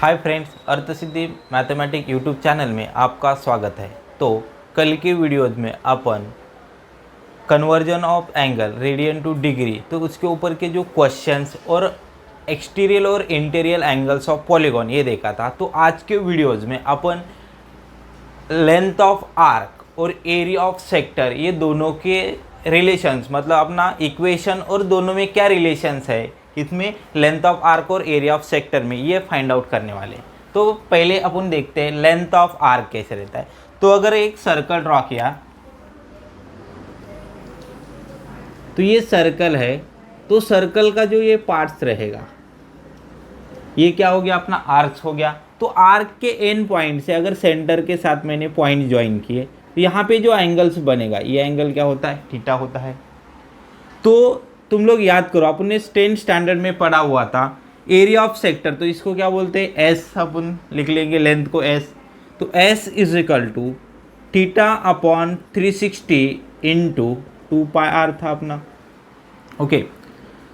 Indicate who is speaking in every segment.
Speaker 1: हाय friends, Arthsiddhi mathematic YouTube channel में आपका स्वागत है। तो कल के वीडियोज में अपन conversion of angle radian to degree तो उसके ऊपर के जो क्वेश्चंस और एक्सटीरियर और इंटीरियर एंगल्स ऑफ पॉलीगॉन ये देखा था। तो आज के वीडियोज में अपन लेंथ ऑफ आर्क और एरिया ऑफ सेक्टर ये दोनों के रिलेशंस मतलब अपना इक्वेशन और दोनों में क्या रिलेशंस है इसमें लेंथ ऑफ आर्क और एरिया ऑफ सेक्टर में ये फाइंड आउट करने वाले हैं। तो पहले अपन देखते हैं लेंथ ऑफ आर्क कैसे रहता है। तो अगर एक सर्कल ड्रॉ किया तो ये सर्कल है, तो सर्कल का जो ये पार्ट्स रहेगा ये क्या हो गया, अपना आर्क्स हो गया। तो आर्क के एंड पॉइंट से अगर सेंटर के साथ मैंने पॉइंट ज्वाइन किए तो यहाँ पे जो एंगल्स बनेगा ये एंगल क्या होता है, थीटा होता है। तो तुम लोग याद करो, अपने 10th स्टैंडर्ड में पढ़ा हुआ था एरिया ऑफ सेक्टर, तो इसको क्या बोलते हैं, एस अपन लिख लेंगे, लेंथ को एस। तो S is equal to theta upon 360 into 2πr था अपना। ओके,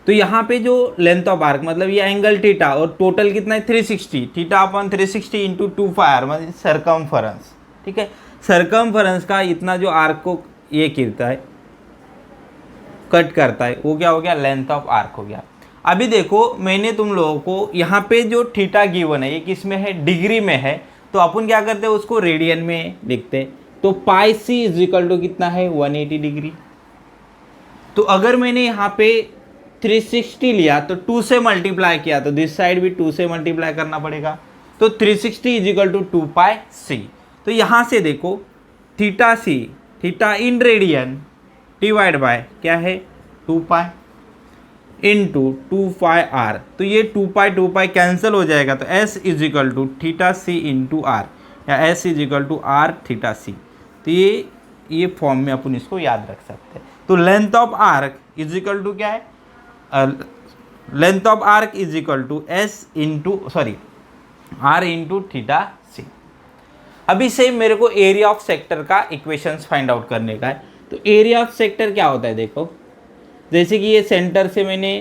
Speaker 1: तो यहाँ पे जो लेंथ ऑफ आर्क मतलब ये एंगल थीटा और टोटल कितना है 360, थीटा अपॉन 360 इंटू 2πr मतलब सरकमफरेंस। ठीक है, सरकमफरेंस का इतना जो आर्क को ये गिरता है कट करता है वो क्या हो गया, लेंथ ऑफ आर्क हो गया। अभी देखो मैंने तुम लोगों को यहाँ पे जो थीटा गिवन है ये किस में है, डिग्री में है। तो अपन क्या करते हैं उसको रेडियन में लिखते हैं। तो पाई सी इज इक्वल टू कितना है, 180 डिग्री। तो अगर मैंने यहाँ पे 360 लिया तो 2 से मल्टीप्लाई किया तो दिस साइड भी 2 से मल्टीप्लाई करना पड़ेगा। तो 360 इज इक्वल टू 2π सी। तो यहाँ से देखो theta C, theta in radian divide by क्या है 2π इंटू 2πr। तो ये 2π कैंसिल हो जाएगा। तो s is equal to theta C into are या s is equal to r theta सी। तो ये फॉर्म में अपन इसको याद रख सकते हैं। तो length of arc is equal to क्या है, length of arc is equal to s into r into theta c. अभी से मेरे को एरिया ऑफ सेक्टर का इक्वेशंस फाइंड आउट करने का है। तो एरिया ऑफ सेक्टर क्या होता है, देखो जैसे कि ये सेंटर से मैंने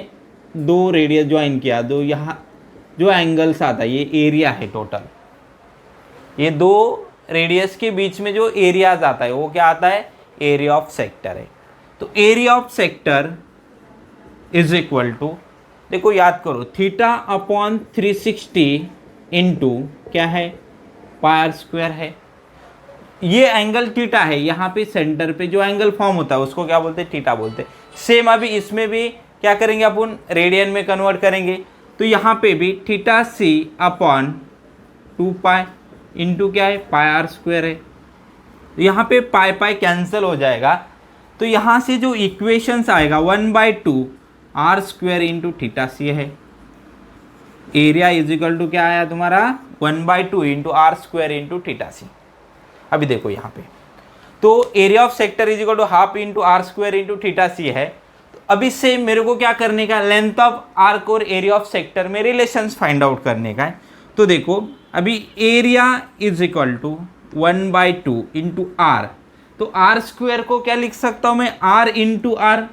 Speaker 1: दो रेडियस ज्वाइन किया, दो यहाँ जो एंगल्स आता है ये एरिया है टोटल। ये दो रेडियस के बीच में जो एरियाज आता है वो क्या आता है, एरिया ऑफ सेक्टर है। तो area of sector is equal to, देखो याद करो, थीटा अपॉन 360 इंटू क्या है पाई स्क्वायर है। ये एंगल थीटा है, यहाँ पे सेंटर पे जो एंगल फॉर्म होता है उसको क्या बोलते हैं, थीटा बोलते हैं। सेम अभी इसमें भी क्या करेंगे अपन, रेडियन में कन्वर्ट करेंगे। तो यहाँ पे भी थीटा सी अपॉन 2π इंटू क्या है पाई स्क्वायर है। तो यहाँ पे पाई कैंसिल हो जाएगा। तो यहाँ से जो इक्वेशंस आएगा 1/2 r square into theta c है। एरिया इज इक्वल टू क्या आया तुम्हारा 1/2 into r square into theta c. अभी देखो यहाँ पे तो area of sector is equal to half into r square into theta c है। तो अभी से मेरे को क्या करने का, लेंथ ऑफ आर्क और एरिया ऑफ सेक्टर में रिलेशंस फाइंड आउट करने का है। तो देखो अभी area is equal to 1/2 into r. तो आर स्क्वायर को क्या लिख सकता हूँ मैं, r into r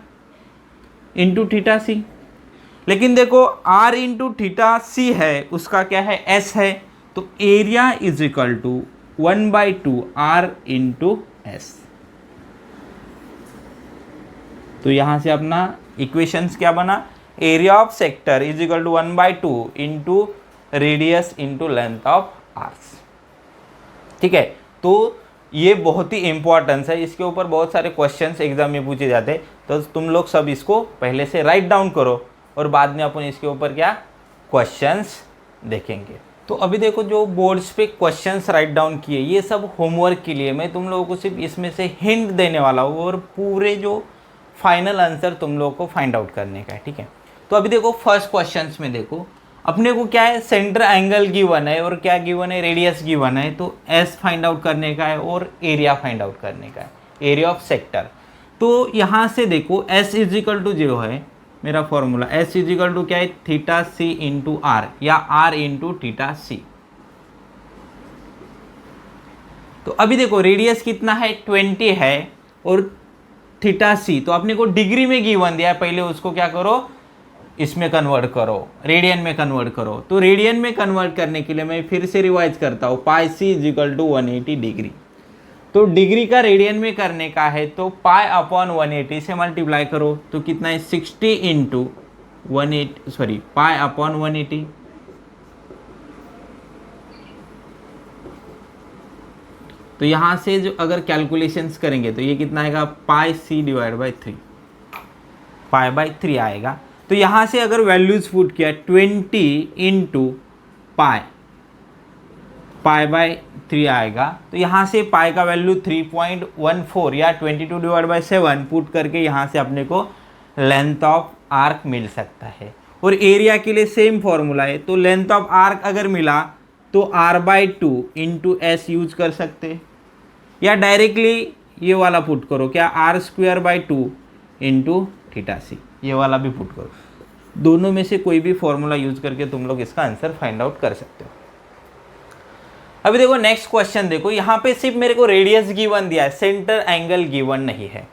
Speaker 1: into theta c. लेकिन देखो आर इंटू थीटा सी है उसका क्या है, एस है। तो area is equal to 1/2 r into S. तो यहाँ से अपना इक्वेशंस क्या बना, area of sector is equal to 1/2 into radius into length of arcs. ठीक है, तो ये बहुत ही इंपॉर्टेंस है, इसके ऊपर बहुत सारे क्वेश्चंस एग्जाम में पूछे जाते हैं। तो तुम लोग सब इसको पहले से राइट डाउन करो और बाद में अपन इसके ऊपर क्या क्वेश्चंस देखेंगे। तो अभी देखो जो बोर्ड्स पे क्वेश्चंस राइट डाउन किए ये सब होमवर्क के लिए, मैं तुम लोगों को सिर्फ इसमें से हिंट देने वाला हूँ और पूरे जो फाइनल आंसर तुम लोगों को फाइंड आउट करने का है। ठीक है, तो अभी देखो फर्स्ट क्वेश्चंस में देखो अपने को क्या है, सेंटर एंगल गिवन है और क्या गिवन है, रेडियस गिवन है। तो एस फाइंड आउट करने का है और एरिया फाइंड आउट करने का है, एरिया ऑफ सेक्टर। तो यहाँ से देखो एस इज इक्वल टू 0 है मेरा फॉर्मूला, एस इज इक्वल टू क्या है, थीटा सी इंटू आर या आर इंटू थीटा सी। तो अभी देखो रेडियस कितना है 20 है और थीटा सी तो अपने को डिग्री में गिवन दिया है, पहले उसको क्या करो इसमें कन्वर्ट करो, रेडियन में कन्वर्ट करो। तो रेडियन में कन्वर्ट करने के लिए मैं फिर से रिवाइज करता हूँ, पाई सी इज इक्वल टू 180 डिग्री। तो डिग्री का रेडियन में करने का है तो पाई अपॉन 180 से मल्टीप्लाई करो, तो कितना है 60 इंटू 180, सॉरी पाई अपॉन 180। तो यहाँ से जो अगर कैलकुलेशंस करेंगे तो ये कितना आएगा, पाई सी डिवाइड बाई 3, पाई बाई 3 आएगा। तो यहाँ से अगर वैल्यूज पुट किया 20 इंटू पाई, पाई बाई 3 आएगा। तो यहाँ से पाई का वैल्यू 3.14 या 22 डिवाइड बाई 7 पुट करके यहाँ से अपने को लेंथ ऑफ आर्क मिल सकता है। और एरिया के लिए सेम फॉर्मूला है, तो लेंथ ऑफ आर्क अगर मिला तो r by 2 into S use कर सकते, या डायरेक्टली ये वाला पुट करो, क्या r square by 2 into theta c, ये वाला भी पुट करो। दोनों में से कोई भी फॉर्मूला यूज करके तुम लोग इसका आंसर फाइंड आउट कर सकते हो। अभी देखो नेक्स्ट क्वेश्चन देखो, यहाँ पे सिर्फ मेरे को रेडियस गिवन दिया है, सेंटर एंगल गिवन नहीं है।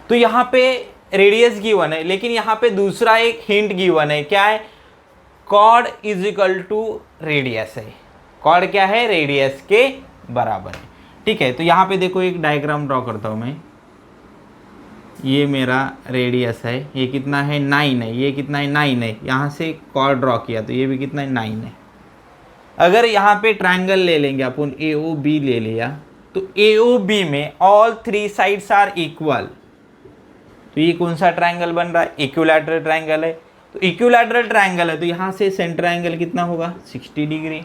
Speaker 1: तो यहाँ पे रेडियस गिवन है, लेकिन यहाँ पे दूसरा एक हिंट गिवन है, क्या है, chord is equal to radius है। कॉर्ड क्या है, रेडियस के बराबर है। ठीक है, तो यहाँ पे देखो एक डायग्राम ड्रॉ करता हूँ मैं। ये मेरा रेडियस है, ये कितना है 9 है, ये कितना है 9 है। यहाँ से कॉर्ड ड्रॉ किया तो ये भी कितना है 9 है। अगर यहाँ पे ट्रायंगल ले लेंगे अपन, ए ओ बी ले लिया, तो ए ओ बी में ऑल 3 साइड्स आर इक्वल। तो ये कौन सा ट्रायंगल बन रहा है, इक्विलैटरल ट्रायंगल है। तो इक्विलैटरल ट्रायंगल है तो यहाँ से सेंटर एंगल कितना होगा, 60 डिग्री।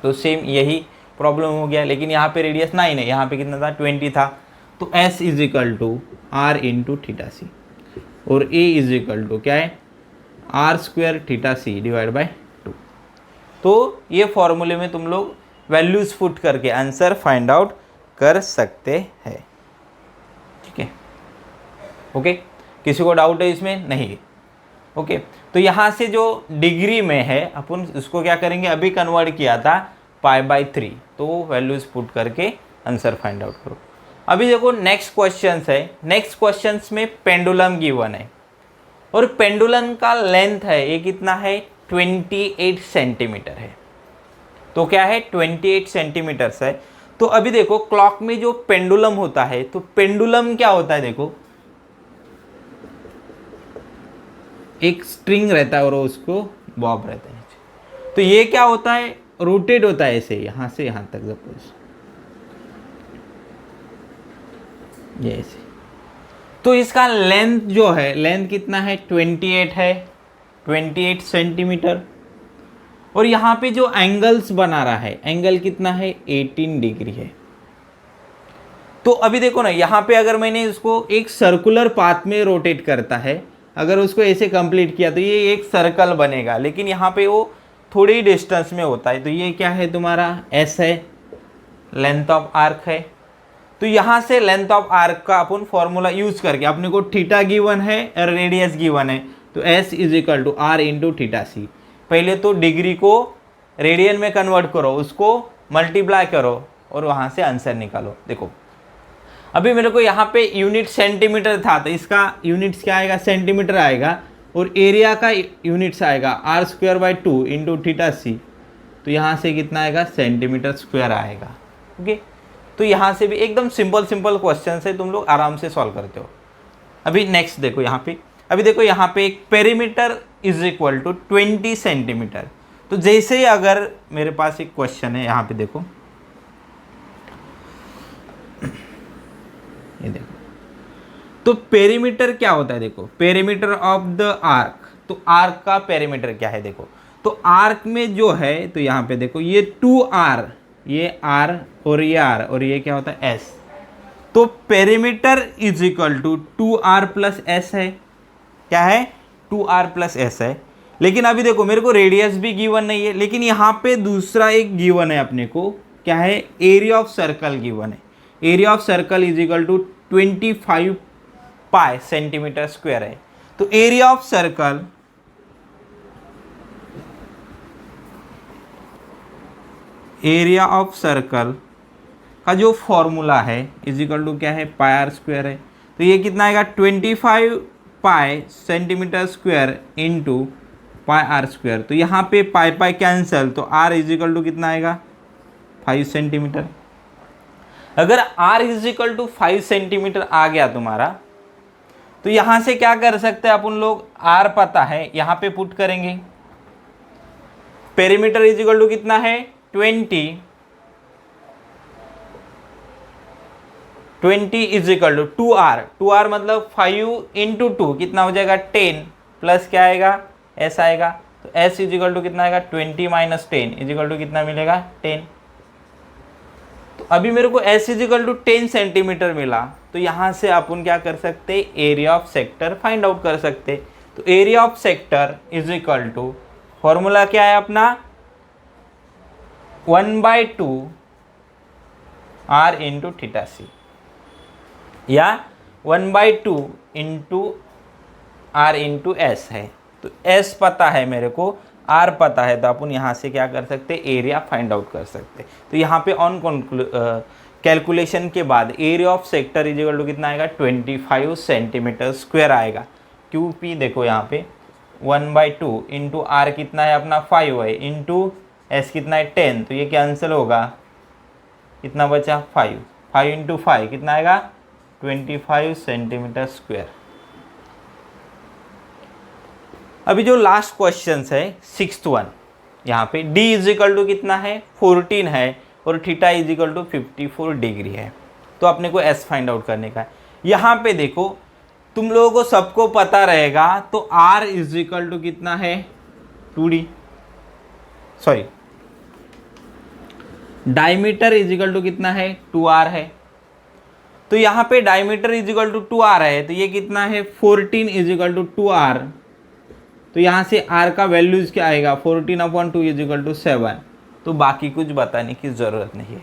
Speaker 1: तो सेम यही प्रॉब्लम हो गया, लेकिन यहाँ पे रेडियस 9 है, यहाँ पे कितना था 20 था। तो S is equal to r into theta c, और A इज इक्वल टू क्या है, r square theta c divide by 2। तो ये फॉर्मूले में तुम लोग वैल्यूज पुट करके आंसर फाइंड आउट कर सकते हैं। ठीक है, ओके, किसी को डाउट है इसमें, नहीं, ओके। तो यहाँ से जो डिग्री में है अपन उसको क्या करेंगे, अभी कन्वर्ट किया था पाई बाई 3, तो वैल्यूज पुट करके आंसर फाइंड आउट करो। अभी देखो नेक्स्ट क्वेश्चन है, नेक्स्ट क्वेश्चन में पेंडुलम गिवन है, और पेंडुलम का लेंथ है ये कितना है, 28 सेंटीमीटर है। तो क्या है, 28 सेंटीमीटर है। तो अभी देखो क्लॉक में जो पेंडुलम होता है, तो पेंडुलम क्या होता है, देखो एक स्ट्रिंग रहता है और उसको बॉब रहता है नीचे। तो ये क्या होता है, रोटेट होता है ऐसे, यहाँ से यहाँ तक सपोज ये ऐसे। तो इसका लेंथ जो है, लेंथ कितना है, 28 है, 28 सेंटीमीटर। और यहाँ पे जो एंगल्स बना रहा है, एंगल कितना है, 18 डिग्री है। तो अभी देखो ना, यहाँ पे अगर मैंने इसको एक सर्कुलर पाथ में रोटेट करता है, अगर उसको ऐसे कंप्लीट किया तो ये एक सर्कल बनेगा, लेकिन यहाँ पे वो थोड़ी डिस्टेंस में होता है। तो ये क्या है तुम्हारा, S है, लेंथ ऑफ आर्क है। तो यहाँ से लेंथ ऑफ आर्क का अपन फॉर्मूला यूज करके, अपने को थीटा गिवन है और रेडियस गिवन है, तो S is equal to r into theta c. पहले तो डिग्री को रेडियन में कन्वर्ट करो, उसको मल्टीप्लाई करो और वहाँ से आंसर निकालो। देखो अभी मेरे को यहाँ पे यूनिट सेंटीमीटर था, तो इसका यूनिट्स क्या आएगा, सेंटीमीटर आएगा, और एरिया का यूनिट्स आएगा r square by 2 into theta सी। तो यहाँ से कितना आएगा, सेंटीमीटर स्क्वायर आएगा। ओके, तो यहाँ से भी एकदम सिंपल सिंपल क्वेश्चन है, तुम लोग आराम से सॉल्व करते हो। अभी नेक्स्ट देखो यहाँ पे, अभी देखो यहाँ पे एक perimeter is equal to 20 centimetre. तो जैसे ही अगर मेरे पास एक क्वेश्चन है, यहाँ पे देखो, ये देखो, तो पेरीमीटर क्या होता है, देखो पेरीमीटर ऑफ द आर्क। तो आर्क का पेरीमीटर क्या है, देखो, तो आर्क में जो है, तो यहाँ पे देखो ये 2r, ये r और ये r, और ये क्या होता है, s। तो perimeter is equal to 2r plus s है, क्या है, 2r प्लस s है। लेकिन अभी देखो मेरे को रेडियस भी गिवन नहीं है, लेकिन यहाँ पे दूसरा एक गिवन है अपने को, क्या है, एरिया ऑफ सर्कल गिवन है। Area of circle is equal to 25 pi centimetre square है। तो area of circle, area of circle का जो फॉर्मूला है इज इक्वल टू क्या है, पाई आर स्क्वायर है। तो ये कितना आएगा, 25 pi centimetre square into pi R square. तो यहाँ पे पाई पाई कैंसिल, तो आर इजिकल टू कितना आएगा 5 सेंटीमीटर। अगर आर इजिकल टू 5 सेंटीमीटर आ गया तुम्हारा, तो यहाँ से क्या कर सकते हैं अपन लोग, आर पता है यहाँ पे पुट करेंगे, पेरीमीटर इजिकल टू कितना है 20 इजिकल टू 2r मतलब 5 इंटू 2 कितना हो जाएगा 10 प्लस क्या आएगा s आएगा। तो s इजिकल टू कितना आएगा 20 माइनस 10 इजिकल टू कितना मिलेगा 10। तो अभी मेरे को s इजिकल टू 10 सेंटीमीटर मिला, तो यहाँ से अपन क्या कर सकते, area of sector find out कर सकते। तो area of sector equal to formula क्या है अपना 1/2 r इंटू थीटा सी, या 1/2 इंटू आर इंटू एस है। तो एस पता है मेरे को, आर पता है, तो अपन यहाँ से क्या कर सकते, एरिया फाइंड आउट कर सकते। तो यहाँ पे ऑन कैलकुलेशन के बाद area of sector equal to कितना आएगा 25 सेंटीमीटर स्क्वायर आएगा। क्यूपी देखो यहाँ पे 1/2 इंटू आर कितना है अपना 5 है, इंटू एस कितना है 10, तो ये कैंसिल होगा, कितना बचा 5 इंटू 5 कितना आएगा 25 सेंटीमीटर स्क्वायर। अभी जो लास्ट क्वेश्चन है 6th वन, यहाँ पे d इजिकल टू कितना है 14 है और थीटा इजिकल टू 54 डिग्री है। तो अपने को s फाइंड आउट करने का है। यहाँ पे देखो तुम लोगों को सबको पता रहेगा, तो r इजिकल टू कितना है 2d, sorry diameter is equal to कितना है 2r है। तो यहाँ पे डायमीटर इजिकल टू 2r है, तो ये कितना है 14 इजिकल टू 2r। तो यहाँ से r का वैल्यूज क्या आएगा 14/2 इजिकल टू 7। तो बाकी कुछ बताने की ज़रूरत नहीं है,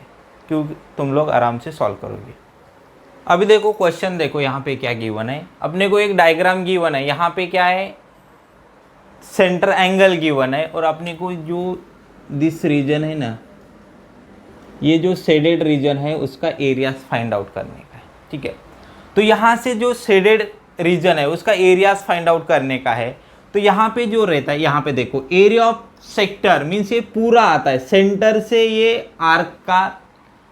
Speaker 1: क्योंकि तुम लोग आराम से सॉल्व करोगे। अभी देखो क्वेश्चन देखो यहाँ पे क्या गिवन है, अपने को एक डायग्राम गिवन है, यहाँ पे क्या है सेंटर एंगल गिवन है, और अपने को जो दिस रीजन है ना, ये जो शेडेड रीजन है उसका एरिया फाइंड आउट करने का है, ठीक है। तो यहाँ से जो शेडेड रीजन है उसका एरियाज फाइंड आउट करने का है। तो यहाँ पे जो रहता है, यहाँ पे देखो एरिया ऑफ सेक्टर मीन्स ये पूरा आता है, सेंटर से ये आर्क का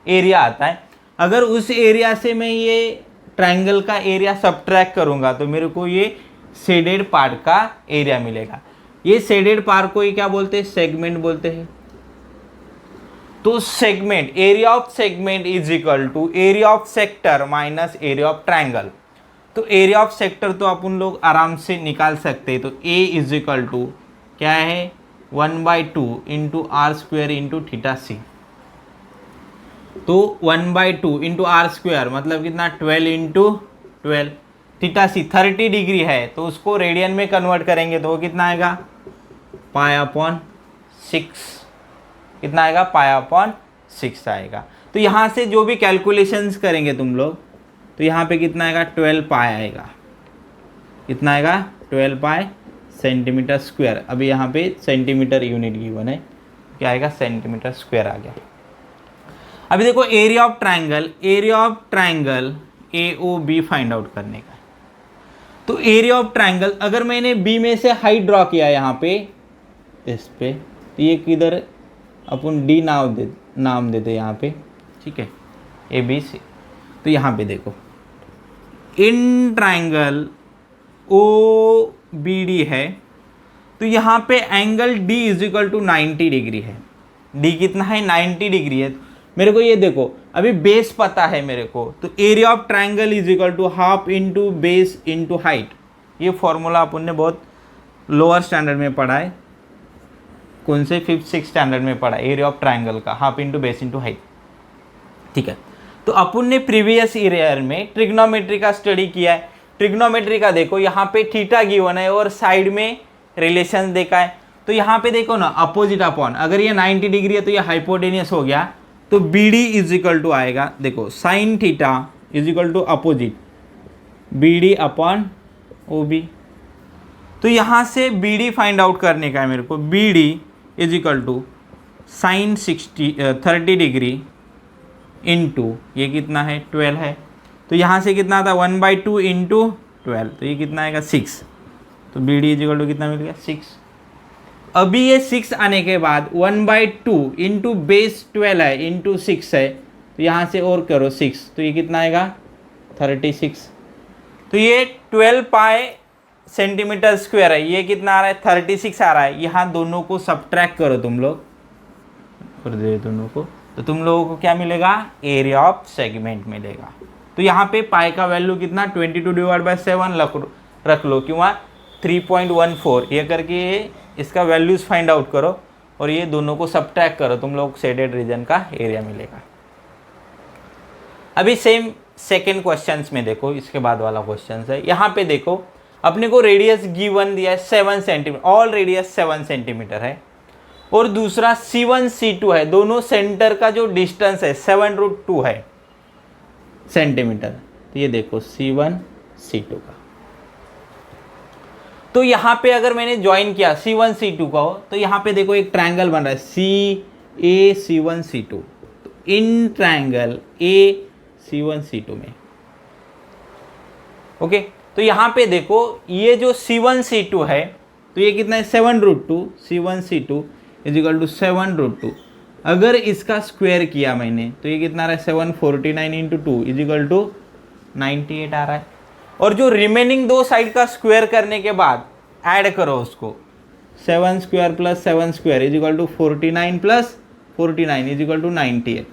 Speaker 1: एरिया आता है। अगर उस एरिया से मैं ये ट्रायंगल का एरिया सब्ट्रैक्ट करूँगा तो मेरे को ये शेडेड पार्ट का एरिया मिलेगा। ये शेडेड पार्ट को ये क्या बोलते हैं, सेगमेंट बोलते हैं। तो segment, area of segment is equal to area of sector minus area of triangle. तो एरिया ऑफ सेक्टर तो अपन लोग आराम से निकाल सकते हैं। तो ए इज इक्वल टू क्या है 1/2 into r square into theta सी। तो 1/2 इंटू आर स्क्वायर मतलब कितना 12 इंटू 12। थीटा सी 30 डिग्री है, तो उसको रेडियन में कन्वर्ट करेंगे तो वो कितना आएगा π/6। कितना आएगा π/6 आएगा। तो यहाँ से जो भी कैलकुलेशंस करेंगे तुम लोग, तो यहाँ पे कितना आएगा 12 पाई आएगा। कितना आएगा 12 पाई सेंटीमीटर स्क्वायर। अभी यहाँ पे सेंटीमीटर यूनिट गिवन है, क्या आएगा सेंटीमीटर स्क्वायर आ गया। अभी देखो area of triangle, area of triangle AOB find out करने का है। तो एरिया ऑफ ट्रायंगल अगर मैंने बी में से हाइट ड्रॉ किया यहाँ पे इस पे, तो ये किधर अपन डी नाम देते यहाँ पे, ठीक है ABC। तो यहाँ पे देखो इन ट्रायंगल OBD है, तो यहाँ पे angle D is equal to 90 degree है। D कितना है 90 डिग्री है। मेरे को ये देखो अभी बेस पता है मेरे को, तो area of triangle is equal to half into base into height. ये फॉर्मूला अपन ने बहुत लोअर स्टैंडर्ड में पढ़ा है, कौन से 5th-6th स्टैंडर्ड में पढ़ा है, एरिया ऑफ ट्रायंगल का half into base into height, ठीक है। तो अपन ने प्रीवियस ईयर में ट्रिग्नोमेट्री का स्टडी किया है। ट्रिग्नोमेट्री का देखो यहाँ पे थीटा गिवन है और साइड में रिलेशन देखा है। तो यहाँ पे देखो ना अपोजिट अपॉन, अगर ये 90 डिग्री है तो ये हाइपोटेनियस हो गया, तो BD इज इक्वल टू आएगा, देखो sine theta is equal to opposite BD upon OB। तो यहाँ से BD फाइंड आउट करने का है मेरे को। BD is equal to sine 30 degree into ये कितना है 12 है। तो यहाँ से कितना आता है 1/2 इंटू 12, तो ये कितना आएगा 6। तो बी डी इजिकल टू कितना मिल गया 6। अभी ये 6 आने के बाद 1/2 इंटू बेस 12 है इंटू 6 है, तो यहाँ से और करो 6, तो ये कितना आएगा 36। तो ये 12 पाई सेंटीमीटर स्क्वायर है, ये कितना आ रहा है 36 आ रहा है। यहाँ दोनों को सब्ट्रैक्ट करो तुम लोग और दे दोनों को, तो तुम लोगों को क्या मिलेगा एरिया ऑफ सेगमेंट मिलेगा। तो यहाँ पे पाई का वैल्यू कितना 22/7 रख लो किंवा 3.14 ये करके इसका वैल्यूज फाइंड आउट करो और ये दोनों को सब्ट्रैक्ट करो, तुम लोग शेडेड रीजन का एरिया मिलेगा। अभी सेम सेकेंड क्वेश्चंस में देखो, इसके बाद वाला क्वेश्चन है, यहाँ पे देखो अपने को रेडियस गिवन दिया है 7 सेंटीमीटर, ऑल रेडियस 7 सेंटीमीटर है और दूसरा C1 C2 है, दोनों सेंटर का जो डिस्टेंस है 7√2 है सेंटीमीटर। तो ये देखो C1 C2 का, तो यहाँ पे अगर मैंने ज्वाइन किया C1 C2 का हो तो यहाँ पे देखो एक ट्रायंगल बन रहा है CA C1 C2, तो इन ट्रायंगल AC1 C2 में ओके। तो यहाँ पे देखो ये जो C1 C2 है तो ये कितना है 7√2, C1 C2 इजिकल टू 7√2। अगर इसका स्क्वायर किया मैंने तो ये कितना आ रहा है 749 इंटू 2 इजिकल टू 98 आ रहा है। और जो रिमेनिंग दो साइड का स्क्वायर करने के बाद ऐड करो उसको, 7 square plus 7 square equal to 49 plus 49 equal to 98।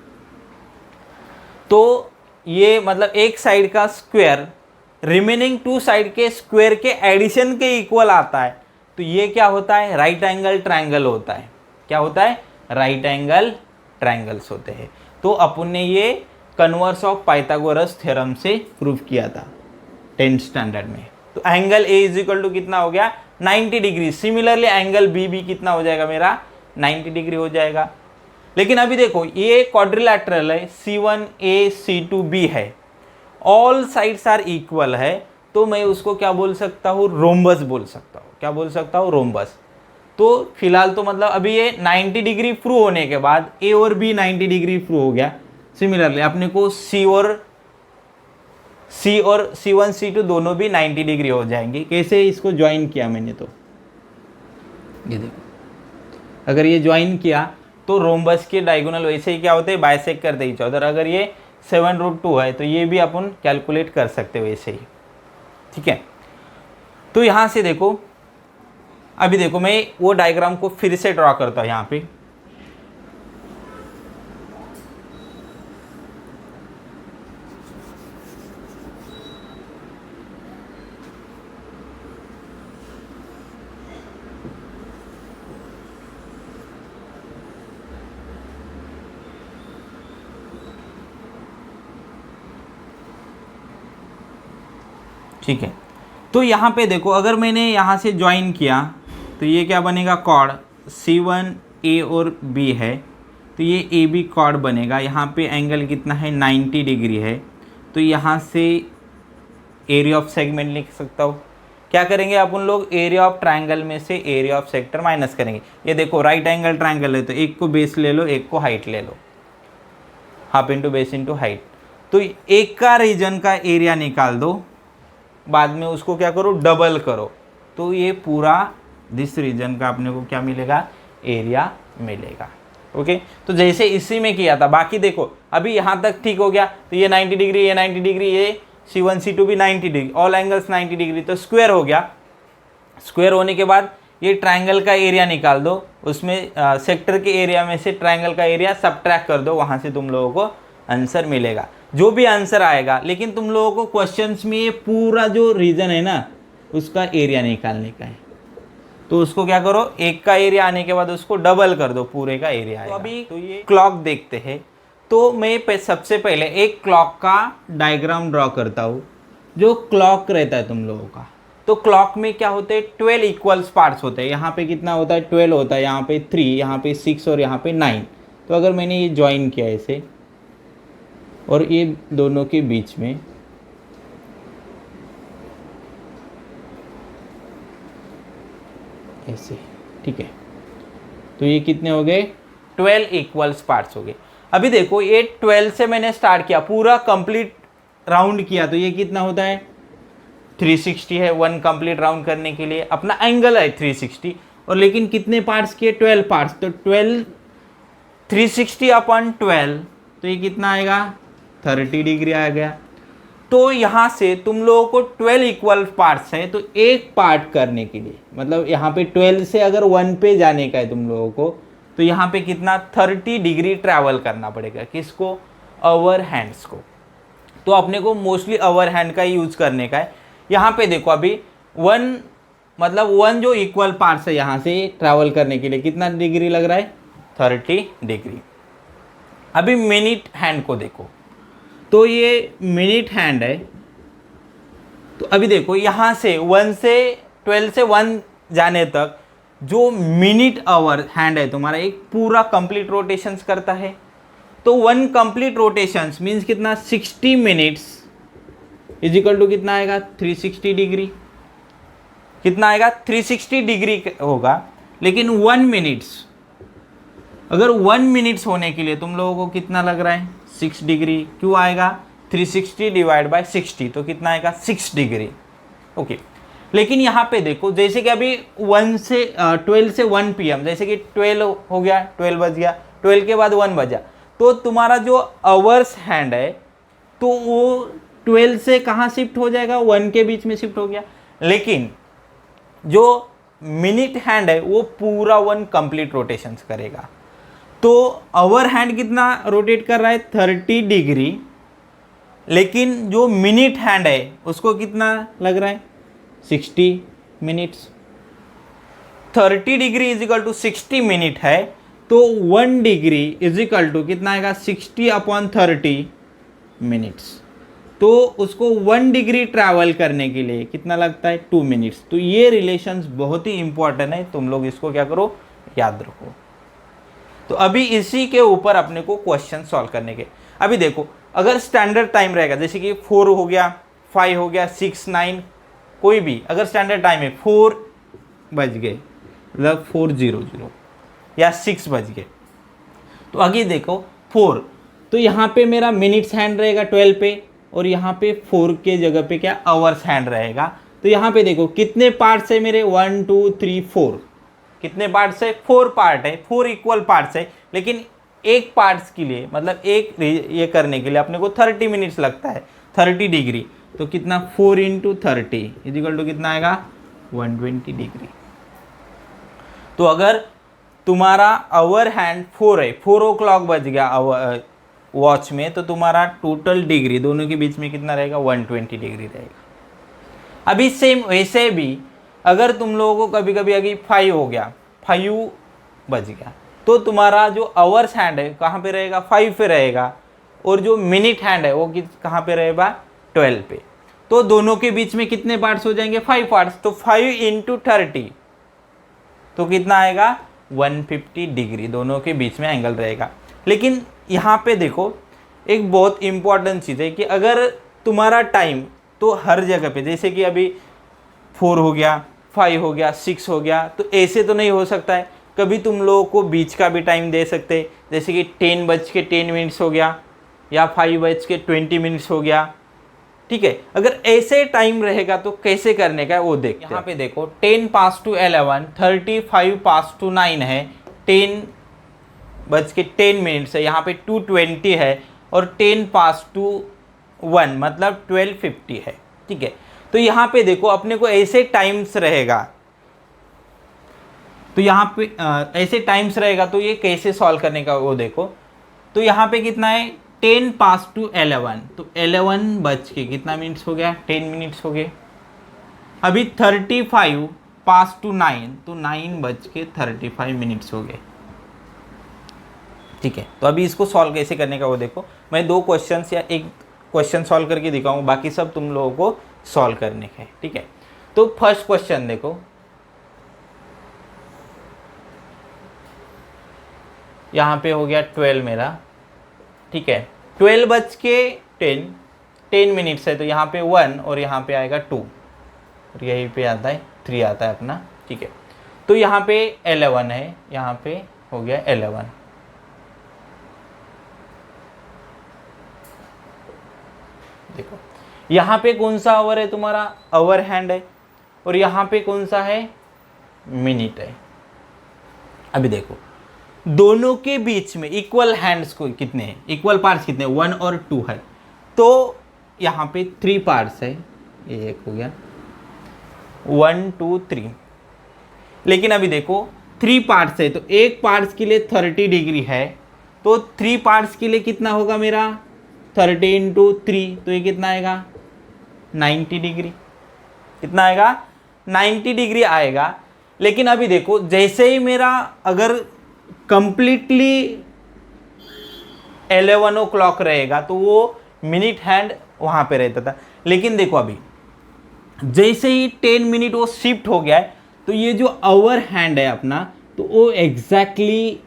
Speaker 1: तो ये मतलब एक साइड का स्क्वायर रिमेनिंग टू साइड के स्क्वायर के एडिशन के इक्वल आता है, तो ये क्या होता है राइट एंगल ट्रायंगल होता है। क्या होता है राइट एंगल ट्रायंगल्स होते हैं। तो अपन ने ये कन्वर्स ऑफ पाइथागोरस थ्योरम से प्रूव किया था 10th स्टैंडर्ड में। तो angle A is equal to कितना हो गया 90 डिग्री। सिमिलरली एंगल बी भी कितना हो जाएगा मेरा 90 डिग्री हो जाएगा। लेकिन अभी देखो ये क्वाड्रिलैटरल है, C1A C2B है, ऑल साइड्स आर इक्वल है, तो मैं उसको क्या बोल सकता हूँ रोम्बस बोल सकता हूँ। क्या बोल सकता हूँ रोम्बस। तो फिलहाल तो मतलब अभी ये 90 डिग्री प्रूव होने के बाद ए और बी 90 डिग्री प्रूव हो गया। सिमिलरली अपने को C और C1 C2 दोनों भी 90 डिग्री हो जाएंगे। कैसे इसको ज्वाइन किया मैंने, तो ये देखो अगर ये ज्वाइन किया तो रोम्बस के डायगोनल वैसे ही क्या होते हैं बाइसेक्ट कर दे इच अदर। अगर ये 7√2 है तो ये भी अपन कैलकुलेट कर सकते वैसे ही, ठीक है। तो यहाँ से देखो अभी देखो मैं वो डायग्राम को फिर से ड्रॉ करता हूँ यहाँ पे। ठीक है, तो यहाँ पे देखो अगर मैंने यहाँ से ज्वाइन किया तो ये क्या बनेगा कॉर्ड C1A और B है, तो ये AB कॉर्ड बनेगा। यहाँ पे एंगल कितना है 90 डिग्री है, तो यहाँ से एरिया ऑफ सेगमेंट लिख सकता हूँ। क्या करेंगे अपन लोग एरिया ऑफ ट्रायंगल में से एरिया ऑफ सेक्टर माइनस करेंगे। ये देखो राइट एंगल ट्रायंगल है तो एक को बेस ले लो एक को हाइट ले लो, half into base into height. तो एक का रीजन का एरिया निकाल दो, बाद में उसको क्या करो डबल करो, तो ये पूरा दिस रीजन का अपने को क्या मिलेगा एरिया मिलेगा। ओके, तो जैसे इसी में किया था। बाकी देखो अभी यहाँ तक ठीक हो गया, तो ये 90 डिग्री ये 90 डिग्री ये C1 C2 भी 90 डिग्री, ऑल एंगल्स 90 डिग्री, तो स्क्वायर हो गया। स्क्वायर होने के बाद ये ट्रायंगल का एरिया निकाल दो, उसमें सेक्टर के एरिया में से ट्रायंगल का एरिया सबट्रैक्ट कर दो, वहाँ से तुम लोगों को आंसर मिलेगा जो भी आंसर आएगा। लेकिन तुम लोगों को क्वेश्चंस में ये पूरा जो रीजन है ना उसका एरिया निकालने का है, तो उसको क्या करो एक का एरिया आने के बाद उसको डबल कर दो, पूरे का एरिया आएगा। तो अभी तो ये क्लॉक देखते हैं, तो मैं सबसे पहले एक क्लॉक का डायग्राम ड्रॉ करता हूँ। जो क्लॉक रहता है तुम लोगों का, तो क्लॉक में क्या होते हैं 12 इक्वल्स पार्ट्स होते हैं। यहाँ पे कितना होता है 12 होता है, यहाँ पे 3, यहाँ पे 6 और यहाँ पे 9। तो अगर मैंने ये ज्वाइन किया ऐसे और ये दोनों के बीच में ऐसे, ठीक है, तो ये कितने हो गए 12 इक्वल्स पार्ट्स हो गए। अभी देखो ये 12 से मैंने स्टार्ट किया, पूरा कंप्लीट राउंड किया, तो ये कितना होता है 360 है 1 कंप्लीट राउंड करने के लिए, अपना एंगल है 360, और लेकिन कितने पार्ट्स किए, 12 पार्ट्स, तो 12 360 अपॉन 12, तो ये कितना आएगा, 30 डिग्री आ गया। तो यहाँ से तुम लोगों को 12 इक्वल पार्ट्स है, तो एक पार्ट करने के लिए, मतलब यहाँ पे 12 से अगर 1 पे जाने का है तुम लोगों को, तो यहाँ पे कितना 30 डिग्री ट्रैवल करना पड़ेगा, किसको, अवर हैंड्स को। तो अपने को मोस्टली अवर हैंड का यूज करने का है। यहाँ पे देखो अभी 1 मतलब 1 जो इक्वल पार्ट्स है यहाँ से ट्रैवल करने के लिए कितना डिग्री लग रहा है, 30 डिग्री। अभी मिनट हैंड को देखो, तो ये मिनट हैंड है, तो अभी देखो यहाँ से 1 से 12 से 1 जाने तक जो मिनट आवर हैंड है तुम्हारा एक पूरा कंप्लीट रोटेशंस करता है। तो 1 कंप्लीट रोटेशंस मीन्स कितना, 60 मिनट्स इज इक्वल टू कितना आएगा, 360 डिग्री। कितना आएगा, 360 डिग्री होगा। लेकिन 1 मिनट्स, अगर 1 मिनट्स होने के लिए तुम लोगों को कितना लग रहा है, 6 डिग्री। क्यों आएगा, 360 डिवाइड बाय 60, तो कितना आएगा, 6 डिग्री। ओके, लेकिन यहाँ पे देखो जैसे कि अभी 12 से 1 PM, जैसे कि 12 हो गया, 12 बज गया, 12 के बाद 1 बजा, तो तुम्हारा जो आवर्स हैंड है तो वो 12 से कहाँ शिफ्ट हो जाएगा, 1 के बीच में शिफ्ट हो गया। लेकिन जो मिनट हैंड है वो पूरा 1 कंप्लीट रोटेशंस करेगा। तो आवर हैंड कितना रोटेट कर रहा है, 30 डिग्री, लेकिन जो मिनट हैंड है उसको कितना लग रहा है, 60 minutes. 30 degree is equal to 60 minute है, तो 1 डिग्री इज इक्वल टू कितना आएगा, 60 अपॉन 30 मिनट्स। तो उसको 1 डिग्री ट्रैवल करने के लिए कितना लगता है, 2 मिनट्स। तो ये रिलेशंस बहुत ही इंपॉर्टेंट है, तुम लोग इसको क्या करो, याद रखो। तो अभी इसी के ऊपर अपने को क्वेश्चन सॉल्व करने के। अभी देखो अगर स्टैंडर्ड टाइम रहेगा, जैसे कि 4 हो गया, 5 हो गया, 6, 9, कोई भी अगर स्टैंडर्ड टाइम है, 4 बज गए मतलब 4:00 या 6 बज गए, तो आगे देखो 4, तो यहाँ पे मेरा मिनट्स हैंड रहेगा 12 पे, और यहाँ पे 4 के जगह पे क्या, आवर्स हैंड रहेगा। तो यहाँ पे देखो कितने पार्ट्स है मेरे, 1 2 3 4, कितने पार्ट्स है, 4 पार्ट है, 4 इक्वल पार्ट्स है। लेकिन एक पार्ट्स के लिए, मतलब एक ये करने के लिए अपने को 30 मिनट्स लगता है, 30 डिग्री। तो कितना, 4 × 30 इज इक्वल टू कितना आएगा, 120 डिग्री। तो अगर तुम्हारा आवर हैंड 4 है, 4 o'clock बज गया वॉच में, तो तुम्हारा टोटल डिग्री दोनों के बीच में कितना रहेगा, 120 डिग्री रहेगा। अभी सेम वैसे भी अगर तुम लोगों को कभी कभी अभी 5 हो गया, 5 बज गया, तो तुम्हारा जो आवर्स हैंड है कहाँ पे रहेगा, 5 पे रहेगा, और जो मिनट हैंड है वो कहाँ पे रहेगा, 12 पे। तो दोनों के बीच में कितने पार्ट्स हो जाएंगे, 5 पार्ट्स। तो 5 × 30 तो कितना आएगा, 150 डिग्री दोनों के बीच में एंगल रहेगा। लेकिन यहाँ पे देखो एक बहुत इंपॉर्टेंट चीज़ है कि अगर तुम्हारा टाइम तो हर जगह पे, जैसे कि अभी 4 हो गया, 5 हो गया, 6 हो गया, तो ऐसे तो नहीं हो सकता है। कभी तुम लोगों को बीच का भी टाइम दे सकते, जैसे कि 10:10 हो गया, या 5:20 हो गया, ठीक है। अगर ऐसे टाइम रहेगा तो कैसे करने का है वो देखते हैं। यहाँ पे देखो 10:11, 35:09 है, 10:10 है, यहाँ पे 2:20 है, और 10:01 मतलब 12:50 है, ठीक है। तो यहाँ पे देखो अपने को ऐसे टाइम्स रहेगा, तो यहाँ पे ऐसे टाइम्स रहेगा, तो ये कैसे सॉल्व करने का वो देखो। तो यहाँ पे कितना है, 10:11, तो 11 बज के कितना मिनट्स हो गया, 10 मिनट्स हो गए। अभी 35:09, तो 9:35 मिनट्स हो गए, ठीक है। तो अभी इसको सॉल्व कैसे करने का वो देखो। मैं 2 क्वेश्चंस या एक क्वेश्चन सॉल्व करके दिखाऊंगा, बाकी सब तुम लोगों को सॉल्व करने का है, ठीक है। तो फर्स्ट क्वेश्चन देखो, यहाँ पे हो गया 12 मेरा, ठीक है। 12:10 मिनट्स है, तो यहाँ पे 1 और यहाँ पे आएगा 2, और यहीं पे आता है 3 आता है अपना, ठीक है। तो यहाँ पे 11 है, यहाँ पे हो गया 11, देखो यहाँ पे कौन सा आवर है तुम्हारा, आवर हैंड है, और यहाँ पे कौन सा है, मिनट है। अभी देखो दोनों के बीच में इक्वल हैंड्स को कितने हैं, इक्वल पार्ट्स कितने, 1 और 2 है, तो यहाँ पे 3 पार्ट्स है, ये एक हो गया 1 2 3। लेकिन अभी देखो 3 पार्ट्स है, तो एक पार्ट्स के लिए 30 डिग्री है, तो 3 पार्ट्स के लिए कितना होगा मेरा, 30 इंटू 3, तो ये कितना आएगा 90 डिग्री, कितना आएगा 90 डिग्री आएगा। लेकिन अभी देखो जैसे ही मेरा अगर कंप्लीटली 11 o'clock रहेगा तो वो मिनट हैंड वहाँ पे रहता था, लेकिन देखो अभी जैसे ही 10 मिनट वो शिफ्ट हो गया है, तो ये जो आवर हैंड है अपना, तो वो एग्जैक्टली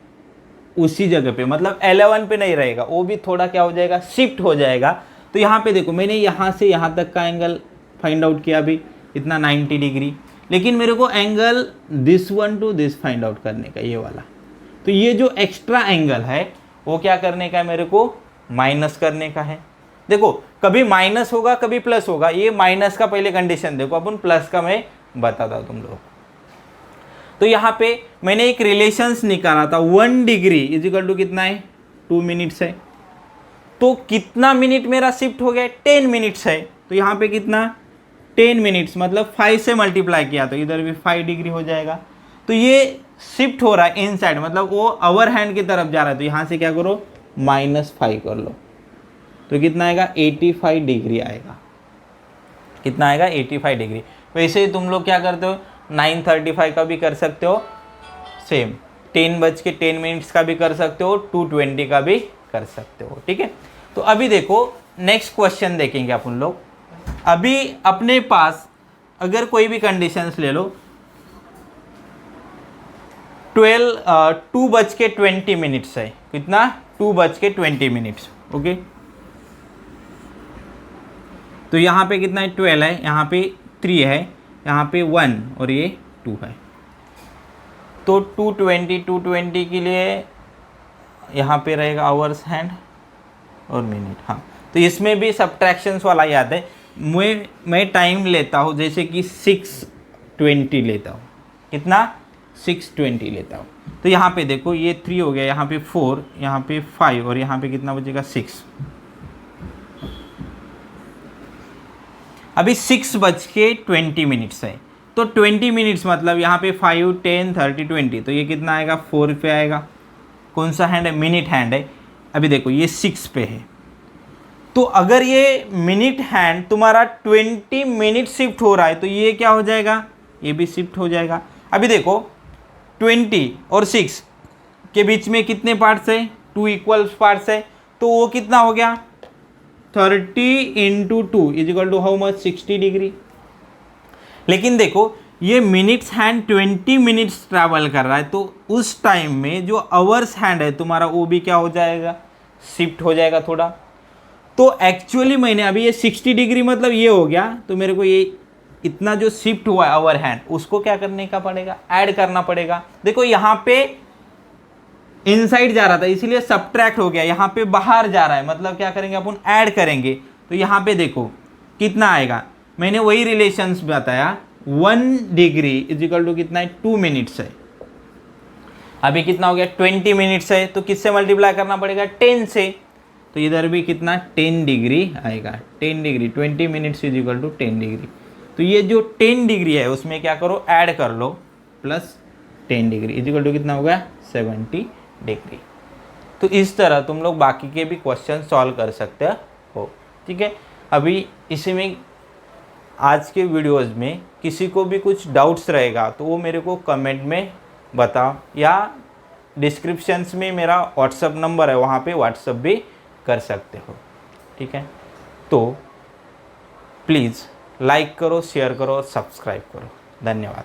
Speaker 1: उसी जगह पे, मतलब 11 पे नहीं रहेगा, वो भी थोड़ा क्या हो जाएगा, शिफ्ट हो जाएगा। तो यहाँ पे देखो मैंने यहाँ से यहाँ तक का एंगल फाइंड आउट किया अभी, इतना 90 डिग्री, लेकिन मेरे को angle this one two this find out करने का, ये वाला। तो ये जो एक्स्ट्रा एंगल है वो क्या करने का है, मेरे को माइनस करने का है। देखो कभी माइनस होगा कभी प्लस होगा, ये माइनस का पहले कंडीशन देखो, अपन प्लस का मैं बताता हूँ तुम लोग। तो यहाँ पे मैंने एक रिलेशंस निकाला था, 1 डिग्री इज इक्वल टू कितना है, 2 मिनट्स है। तो कितना मिनट मेरा शिफ्ट हो गया, 10 मिनट्स है, तो यहाँ पे कितना 10 मिनट्स, मतलब 5 से मल्टीप्लाई किया तो इधर भी 5 डिग्री हो जाएगा। तो ये शिफ्ट हो रहा है इनसाइड, मतलब वो अवर हैंड की तरफ जा रहा है, तो यहाँ से क्या करो -5 कर लो, तो कितना आएगा 85 डिग्री आएगा, कितना आएगा 85 डिग्री। वैसे ही तुम लोग क्या करते हो, 9:35 का भी कर सकते हो, सेम 10:10 का भी कर सकते हो, 2:20 का भी कर सकते हो, ठीक है। तो अभी देखो नेक्स्ट क्वेश्चन देखेंगे अपन लोग। अभी अपने पास अगर कोई भी कंडीशंस ले लो, 2:20 है, कितना 2:20, ओके। तो यहाँ पे कितना है 12 है, यहाँ पे 3 है, यहाँ पे 1 और ये 2 है। तो 220 के लिए यहाँ पे रहेगा आवर्स हैंड और मिनट, हाँ। तो इसमें भी सब्ट्रैक्शंस वाला याद है, मैं टाइम लेता हूँ जैसे कि 6:20 लेता हूँ, कितना 6:20 लेता हूँ। तो यहाँ पे देखो ये 3 हो गया, यहाँ पे 4, यहाँ पे 5 और यहाँ पे कितना बचेगा 6। अभी 6:20 है, तो 20 मिनट्स मतलब यहाँ पे 5 10 30 20, तो ये कितना आएगा 4 पे आएगा। कौन सा हैंड है, मिनट हैंड है। अभी देखो ये 6 पे है, तो अगर ये मिनट हैंड तुम्हारा 20 मिनट शिफ्ट हो रहा है, तो ये क्या हो जाएगा, ये भी शिफ्ट हो जाएगा। अभी देखो 20 और 6 के बीच में कितने पार्ट्स है, 2 इक्वल पार्ट्स है, तो वो कितना हो गया 30 into 2 is equal to how much, 60 degree. लेकिन देखो ये मिनट्स हैंड 20 मिनट्स ट्रैवल कर रहा है, तो उस टाइम में जो आवर्स हैंड है तुम्हारा वो भी क्या हो जाएगा, शिफ्ट हो जाएगा थोड़ा। तो एक्चुअली मैंने अभी ये 60 डिग्री मतलब ये हो गया, तो मेरे को ये इतना जो शिफ्ट हुआ है आवर हैंड, उसको क्या करने का पड़ेगा, ऐड करना पड़ेगा। देखो यहाँ पे इनसाइड जा रहा था इसलिए सब्ट्रैक्ट हो गया, यहाँ पे बाहर जा रहा है मतलब क्या करेंगे अपन, ऐड करेंगे। तो यहाँ पे देखो कितना आएगा, मैंने वही रिलेशंस बताया, 1 डिग्री इज इक्वल टू कितना है 2 मिनट्स है। अभी कितना हो गया 20 मिनट्स है, तो किससे मल्टीप्लाई करना पड़ेगा 10 से, तो इधर भी कितना 10 डिग्री आएगा, 10 degree 20 minutes is equal to 10 degree. तो ये जो 10 डिग्री है उसमें क्या करो, ऐड कर लो, plus 10 degree is equal to कितना हो गया 70 डिग्री। तो इस तरह तुम लोग बाकी के भी क्वेश्चन सॉल्व कर सकते हो, ठीक है। अभी इसी में आज के वीडियोस में किसी को भी कुछ डाउट्स रहेगा तो वो मेरे को कमेंट में बताओ, या डिस्क्रिप्शंस में मेरा व्हाट्सअप नंबर है, वहाँ पे व्हाट्सअप भी कर सकते हो, ठीक है। तो प्लीज़ लाइक करो, शेयर करो, सब्सक्राइब करो। धन्यवाद।